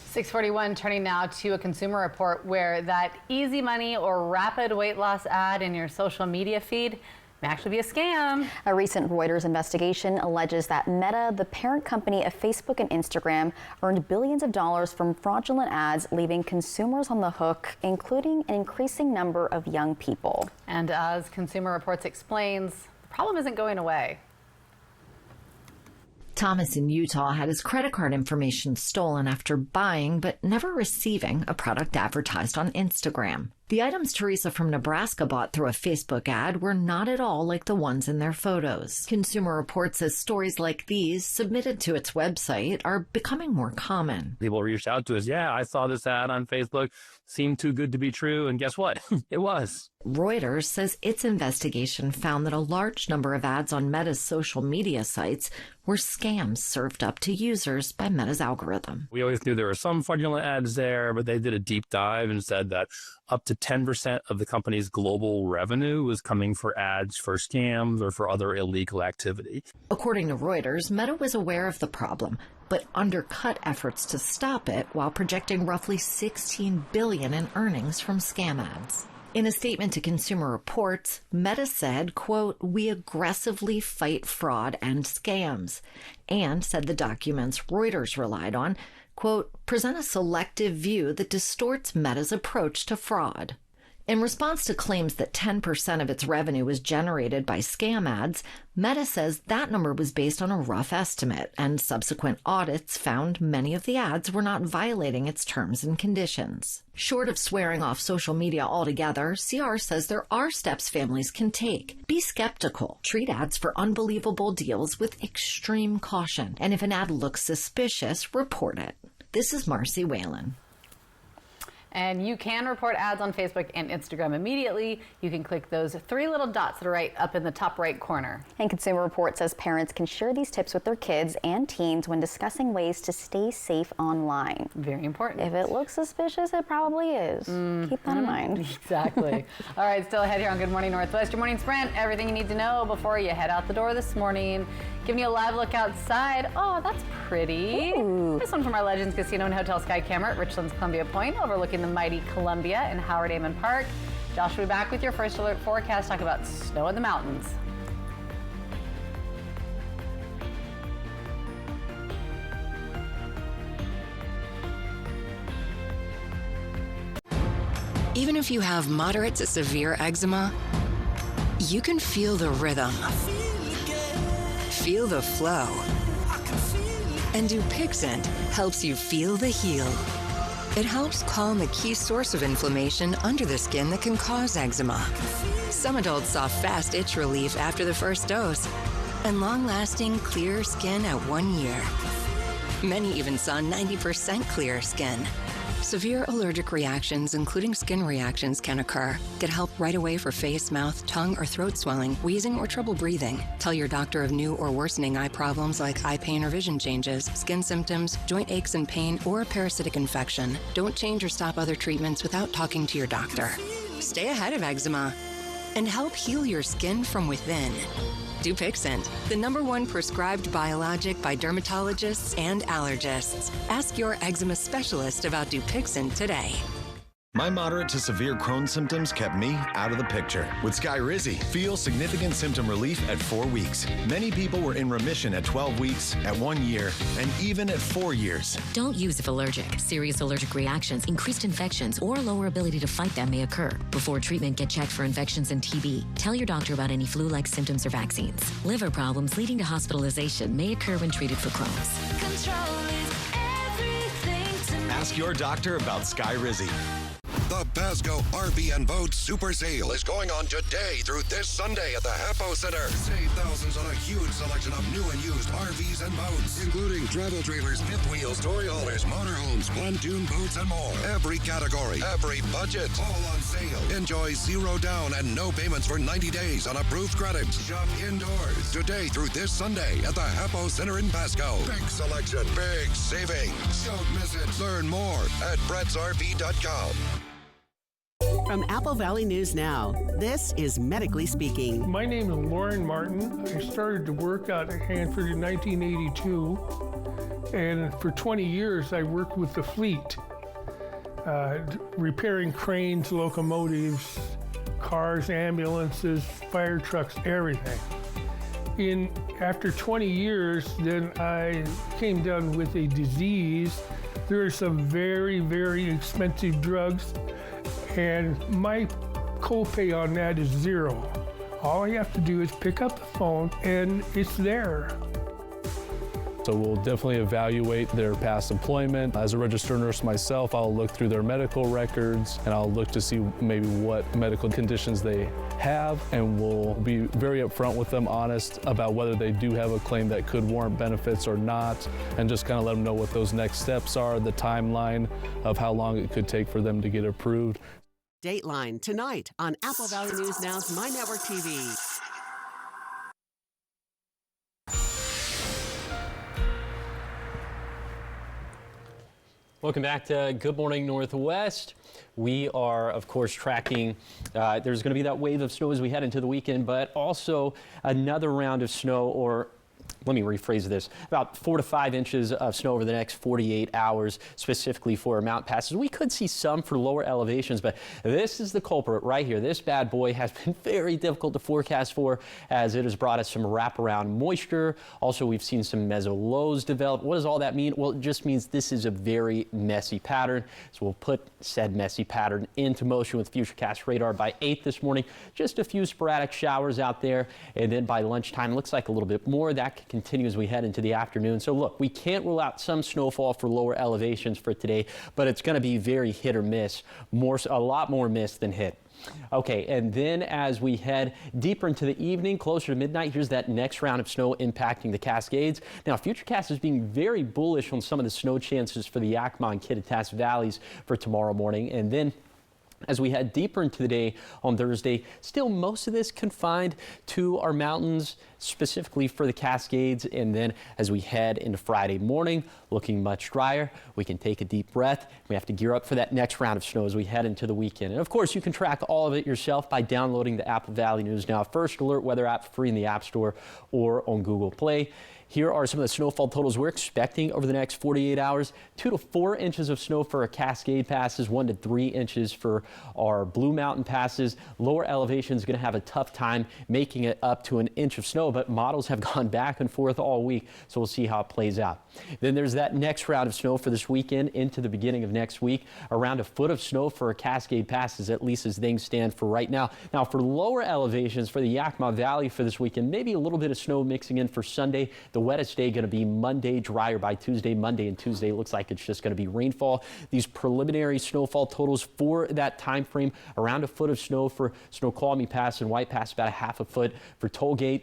641, turning now to a consumer report where that easy money or rapid weight loss ad in your social media feed may actually be a scam. A recent Reuters investigation alleges that Meta, the parent company of Facebook and Instagram, earned billions of dollars from fraudulent ads, leaving consumers on the hook, including an increasing number of young people. And as Consumer Reports explains, the problem isn't going away. Thomas in Utah had his credit card information stolen after buying but never receiving a product advertised on Instagram. The items Teresa from Nebraska bought through a Facebook ad were not at all like the ones in their photos. Consumer Reports says stories like these, submitted to its website, are becoming more common. People reached out to us. Yeah, I saw this ad on Facebook. Seemed too good to be true. And guess what? It was. Reuters says its investigation found that a large number of ads on Meta's social media sites were scams served up to users by Meta's algorithm. We always knew there were some fraudulent ads there, but they did a deep dive and said that up to 10% of the company's global revenue was coming for ads for scams or for other illegal activity. According to Reuters, Meta was aware of the problem, but undercut efforts to stop it while projecting roughly $16 billion in earnings from scam ads. In a statement to Consumer Reports, Meta said, quote, "We aggressively fight fraud and scams," and said the documents Reuters relied on, quote, "present a selective view that distorts Meta's approach to fraud." In response to claims that 10% of its revenue was generated by scam ads, Meta says that number was based on a rough estimate, and subsequent audits found many of the ads were not violating its terms and conditions. Short of swearing off social media altogether, CR says there are steps families can take. Be skeptical. Treat ads for unbelievable deals with extreme caution. And if an ad looks suspicious, report it. This is Marcy Whalen. And you can report ads on Facebook and Instagram immediately. You can click those 3 little dots that are right up in the top right corner. And Consumer Reports says parents can share these tips with their kids and teens when discussing ways to stay safe online. Very important. If it looks suspicious, it probably is. Keep that in mind. Exactly. All right, still ahead here on Good Morning Northwest. Your morning sprint, everything you need to know before you head out the door this morning. Giving you a live look outside. Oh, that's pretty. Ooh. This one from our Legends Casino and Hotel Sky Camera at Richlands Columbia Point, overlooking the mighty Columbia and Howard Amon Park. Josh will be back with your first alert forecast, talk about snow in the mountains. Even if you have moderate to severe eczema, you can feel the rhythm, feel the flow. And Dupixent helps you feel the heal. It helps calm a key source of inflammation under the skin that can cause eczema. Some adults saw fast itch relief after the first dose and long-lasting clear skin at 1 year. Many even saw 90% clear skin. Severe allergic reactions, including skin reactions, can occur. Get help right away for face, mouth, tongue, or throat swelling, wheezing, or trouble breathing. Tell your doctor of new or worsening eye problems like eye pain or vision changes, skin symptoms, joint aches and pain, or a parasitic infection. Don't change or stop other treatments without talking to your doctor. Stay ahead of eczema and help heal your skin from within. Dupixent, the #1 prescribed biologic by dermatologists and allergists. Ask your eczema specialist about Dupixent today. My moderate to severe Crohn's symptoms kept me out of the picture. With Skyrizi, feel significant symptom relief at 4 weeks. Many people were in remission at 12 weeks, at 1 year, and even at 4 years. Don't use if allergic. Serious allergic reactions, increased infections, or lower ability to fight them may occur. Before treatment, get checked for infections and TB. Tell your doctor about any flu-like symptoms or vaccines. Liver problems leading to hospitalization may occur when treated for Crohn's. Control is everything to me. Ask your doctor about Skyrizi. The Pasco RV and Boat Super Sale is going on today through this Sunday at the Hapo Center. Save thousands on a huge selection of new and used RVs and boats, including travel trailers, fifth wheels, toy haulers, motorhomes, pontoon boats, and more. Every category, every budget, all on sale. Enjoy 0 down and no payments for 90 days on approved credit. Shop indoors today through this Sunday at the Hapo Center in Pasco. Big selection, big savings. Don't miss it. Learn more at brettsrv.com. From Apple Valley News Now, this is Medically Speaking. My name is Lauren Martin. I started to work out at Hanford in 1982, and for 20 years I worked with the fleet, repairing cranes, locomotives, cars, ambulances, fire trucks, everything. After 20 years, then I came down with a disease. There are some very, very expensive drugs, and my copay on that is 0. All I have to do is pick up the phone and it's there. So we'll definitely evaluate their past employment. As a registered nurse myself, I'll look through their medical records and I'll look to see maybe what medical conditions they have, and we'll be very upfront with them, honest about whether they do have a claim that could warrant benefits or not, and just kind of let them know what those next steps are, the timeline of how long it could take for them to get approved. Dateline tonight on Apple Valley News Now's My Network TV. Welcome back to Good Morning Northwest. We are, of course, tracking, there's going to be that wave of snow as we head into the weekend, but also another round of snow, or let me rephrase this, about 4 to 5 inches of snow over the next 48 hours, specifically for our mountain passes. We could see some for lower elevations, but this is the culprit right here. This bad boy has been very difficult to forecast for, as it has brought us some wraparound moisture. Also, we've seen some meso lows develop. What does all that mean? Well, it just means this is a very messy pattern. So we'll put said messy pattern into motion with Futurecast radar by 8 this morning. Just a few sporadic showers out there, and then by lunchtime, looks like a little bit more. That could continue as we head into the afternoon. So look, we can't rule out some snowfall for lower elevations for today, but it's going to be very hit or miss, a lot more miss than hit. Okay, and then as we head deeper into the evening, closer to midnight, here's that next round of snow impacting the Cascades. Now, Futurecast is being very bullish on some of the snow chances for the Yakima and Kittitas valleys for tomorrow morning. And then as we head deeper into the day on Thursday, still most of this confined to our mountains, specifically for the Cascades. And then as we head into Friday morning, looking much drier, we can take a deep breath. We have to gear up for that next round of snow as we head into the weekend. And of course, you can track all of it yourself by downloading the Apple Valley News Now First Alert weather app free in the App Store or on Google Play. Here are some of the snowfall totals we're expecting over the next 48 hours. 2 to 4 inches of snow for our Cascade passes, 1 to 3 inches for our Blue Mountain passes. Lower elevation is going to have a tough time making it up to 1 inch of snow, but models have gone back and forth all week, so we'll see how it plays out. Then there's that next round of snow for this weekend into the beginning of next week. Around 1 foot of snow for our Cascade passes, at least as things stand for right now. Now, for lower elevations for the Yakima Valley for this weekend, maybe a little bit of snow mixing in for Sunday. The wettest day going to be Monday, drier by Tuesday. Monday and Tuesday looks like it's just going to be rainfall. These preliminary snowfall totals for that time frame, around 1 foot of snow for Snoqualmie Pass and White Pass, about 1/2 foot for Tollgate.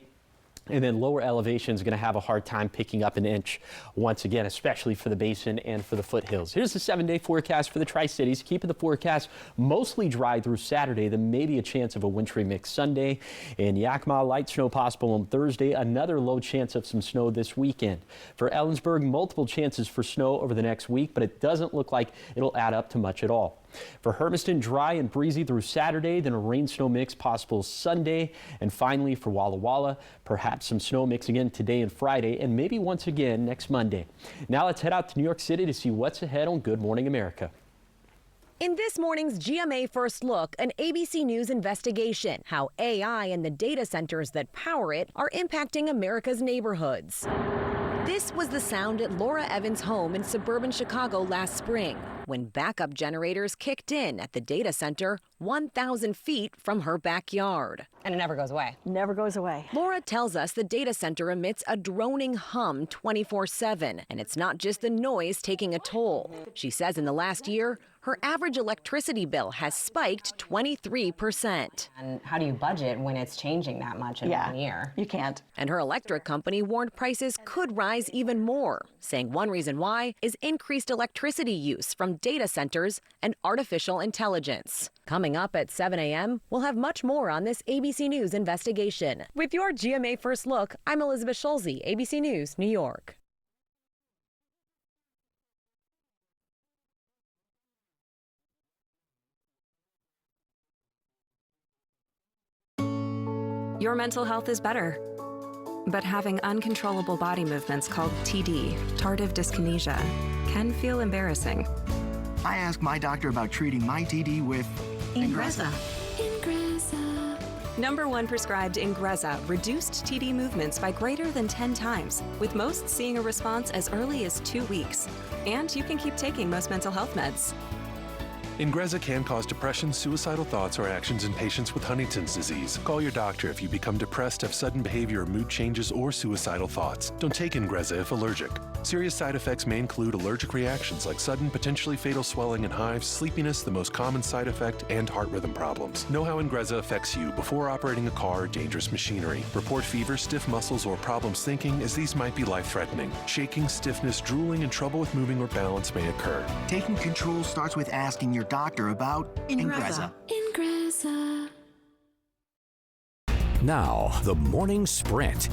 And then lower elevation is going to have a hard time picking up an inch once again, especially for the basin and for the foothills. Here's the 7-day forecast for the Tri-Cities. Keeping the forecast mostly dry through Saturday, then maybe a chance of a wintry mix Sunday. In Yakima, light snow possible on Thursday. Another low chance of some snow this weekend. For Ellensburg, multiple chances for snow over the next week, but it doesn't look like it'll add up to much at all. For Hermiston, dry and breezy through Saturday, then a rain-snow mix possible Sunday. And finally for Walla Walla, perhaps some snow mix again today and Friday, and maybe once again next Monday. Now let's head out to New York City to see what's ahead on Good Morning America. In this morning's GMA First Look, an ABC News investigation, how AI and the data centers that power it are impacting America's neighborhoods. This was the sound at Laura Evans' home in suburban Chicago last spring, when backup generators kicked in at the data center 1,000 feet from her backyard. And it never goes away. Never goes away. Laura tells us the data center emits a droning hum 24/7, and it's not just the noise taking a toll. She says in the last year, her average electricity bill has spiked 23%. And how do you budget when it's changing that much in 1 year? You can't. And her electric company warned prices could rise even more, saying one reason why is increased electricity use from data centers and artificial intelligence. Coming up at 7 a.m., we'll have much more on this ABC News investigation. With your GMA First Look, I'm Elizabeth Schulze, ABC News, New York. Your mental health is better. But having uncontrollable body movements called TD, tardive dyskinesia, can feel embarrassing. I asked my doctor about treating my TD with Ingrezza. #1 prescribed Ingrezza reduced TD movements by greater than 10 times, with most seeing a response as early as 2 weeks. And you can keep taking most mental health meds. Ingrezza can cause depression, suicidal thoughts, or actions in patients with Huntington's disease. Call your doctor if you become depressed, have sudden behavior or mood changes, or suicidal thoughts. Don't take Ingrezza if allergic. Serious side effects may include allergic reactions like sudden, potentially fatal swelling and hives, sleepiness, the most common side effect, and heart rhythm problems. Know how Ingrezza affects you before operating a car or dangerous machinery. Report fever, stiff muscles, or problems thinking, as these might be life-threatening. Shaking, stiffness, drooling, and trouble with moving or balance may occur. Taking control starts with asking your doctor about Ingrezza. Now, the morning sprint.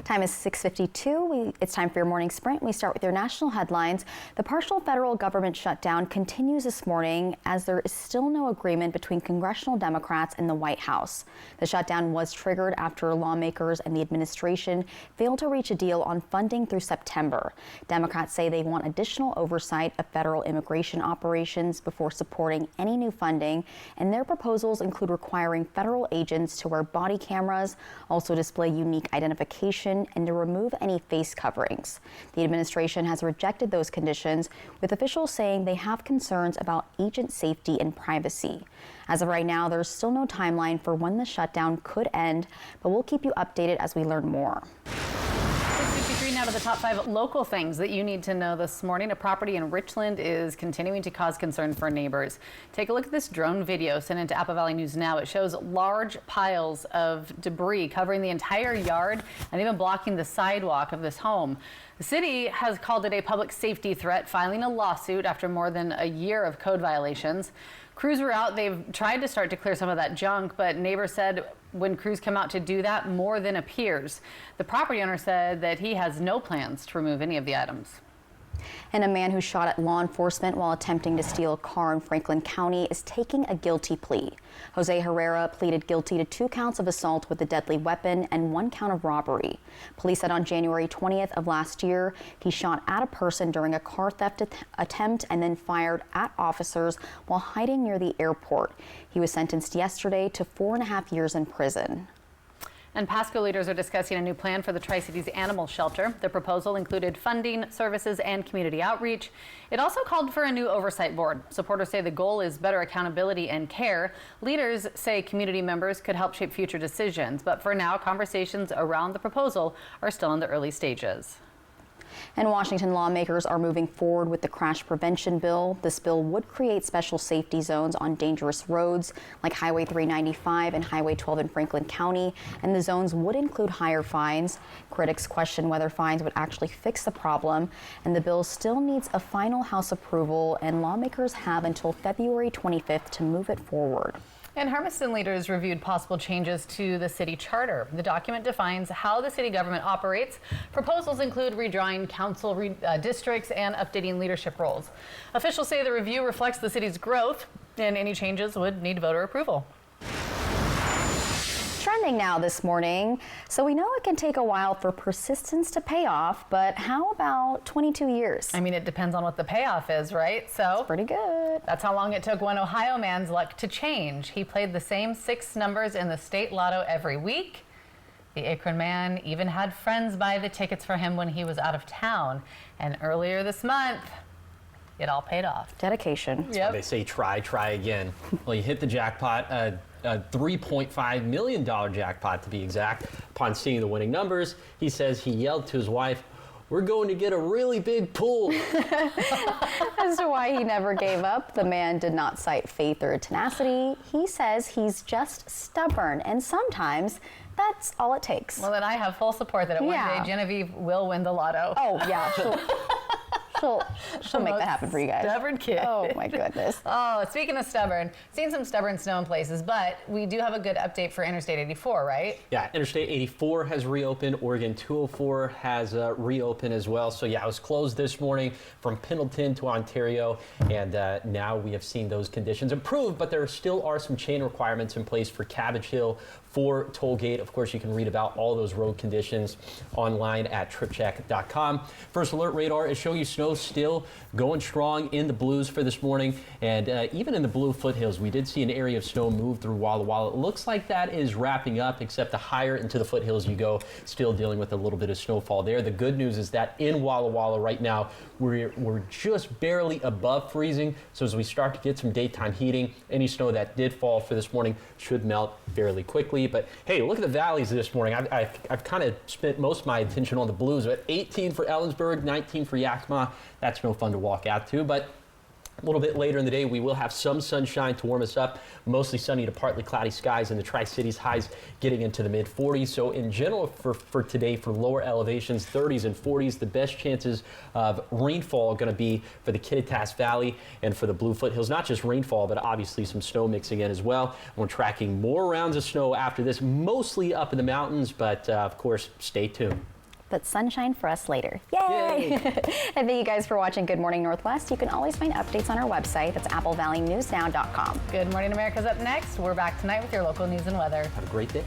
Time is 6:52. It's time for your morning sprint. We start with your national headlines. The partial federal government shutdown continues this morning as there is still no agreement between congressional Democrats and the White House. The shutdown was triggered after lawmakers and the administration failed to reach a deal on funding through September. Democrats say they want additional oversight of federal immigration operations before supporting any new funding, and their proposals include requiring federal agents to wear body cameras, also display unique identification, and to remove any face coverings. The administration has rejected those conditions, with officials saying they have concerns about agent safety and privacy. As of right now, there's still no timeline for when the shutdown could end, but we'll keep you updated as we learn more. 6:53 now to the top 5 local things that you need to know this morning. A property in Richland is continuing to cause concern for neighbors. Take a look at this drone video sent into Apple Valley News Now. It shows large piles of debris covering the entire yard and even blocking the sidewalk of this home. The city has called it a public safety threat, filing a lawsuit after more than a year of code violations. Crews were out. They've tried to start to clear some of that junk, but neighbors said when crews come out to do that, more than appears. The property owner said that he has no plans to remove any of the items. And a man who shot at law enforcement while attempting to steal a car in Franklin County is taking a guilty plea. Jose Herrera pleaded guilty to 2 counts of assault with a deadly weapon and 1 count of robbery. Police said on January 20th of last year, he shot at a person during a car theft attempt and then fired at officers while hiding near the airport. He was sentenced yesterday to 4.5 years in prison. And Pasco leaders are discussing a new plan for the Tri-Cities Animal Shelter. The proposal included funding, services, and community outreach. It also called for a new oversight board. Supporters say the goal is better accountability and care. Leaders say community members could help shape future decisions. But for now, conversations around the proposal are still in the early stages. And Washington lawmakers are moving forward with the crash prevention bill. This bill would create special safety zones on dangerous roads like Highway 395 and Highway 12 in Franklin County, and the zones would include higher fines. Critics question whether fines would actually fix the problem, and the bill still needs a final House approval, and lawmakers have until February 25th to move it forward. And Hermiston leaders reviewed possible changes to the city charter. The document defines how the city government operates. Proposals include redrawing council districts and updating leadership roles. Officials say the review reflects the city's growth, and any changes would need voter approval. Trending now this morning. So we know it can take a while for persistence to pay off, but how about 22 years? I mean, it depends on what the payoff is, right? So that's pretty good. That's how long it took one Ohio man's luck to change. He played the same 6 numbers in the state lotto every week. The Akron man even had friends buy the tickets for him when he was out of town. And earlier this month, it all paid off. Dedication. Yep. They say try again. Well, he hit the jackpot, a $3.5 million jackpot to be exact. Upon seeing the winning numbers, he says he yelled to his wife, "We're going to get a really big pool." As to why he never gave up, the man did not cite faith or tenacity. He says he's just stubborn, and sometimes that's all it takes. Well, then I have full support that one day Genevieve will win the lotto. Oh, yeah. She'll make that happen for you guys. Stubborn kid. Oh, my goodness. Oh, speaking of stubborn, seen some stubborn snow in places, but we do have a good update for Interstate 84, right? Yeah, Interstate 84 has reopened. Oregon 204 has reopened as well. So, yeah, it was closed this morning from Pendleton to Ontario, and now we have seen those conditions improve, but there still are some chain requirements in place for Cabbage Hill, for Tollgate. Of course, you can read about all those road conditions online at tripcheck.com. First Alert Radar is showing you snow still going strong in the Blues for this morning, and even in the Blue foothills, we did see an area of snow move through Walla Walla. It looks like that is wrapping up, except the higher into the foothills you go, still dealing with a little bit of snowfall there. The good news is that in Walla Walla right now, we're just barely above freezing, so as we start to get some daytime heating, any snow that did fall for this morning should melt fairly quickly. But hey, look at the valleys this morning. I've kind of spent most of my attention on the Blues. But 18 for Ellensburg, 19 for Yakima. That's no fun to walk out to. But a little bit later in the day, we will have some sunshine to warm us up. Mostly sunny to partly cloudy skies in the Tri-Cities, highs getting into the mid-40s. So in general for today, for lower elevations, 30s and 40s, the best chances of rainfall are going to be for the Kittitas Valley and for the Blue foothills. Not just rainfall, but obviously some snow mixing in as well. We're tracking more rounds of snow after this, mostly up in the mountains, but of course, stay tuned. But sunshine for us later. Yay! And thank you guys for watching Good Morning Northwest. You can always find updates on our website. That's applevalleyNewsNow.com. Good Morning America's up next. We're back tonight with your local news and weather. Have a great day.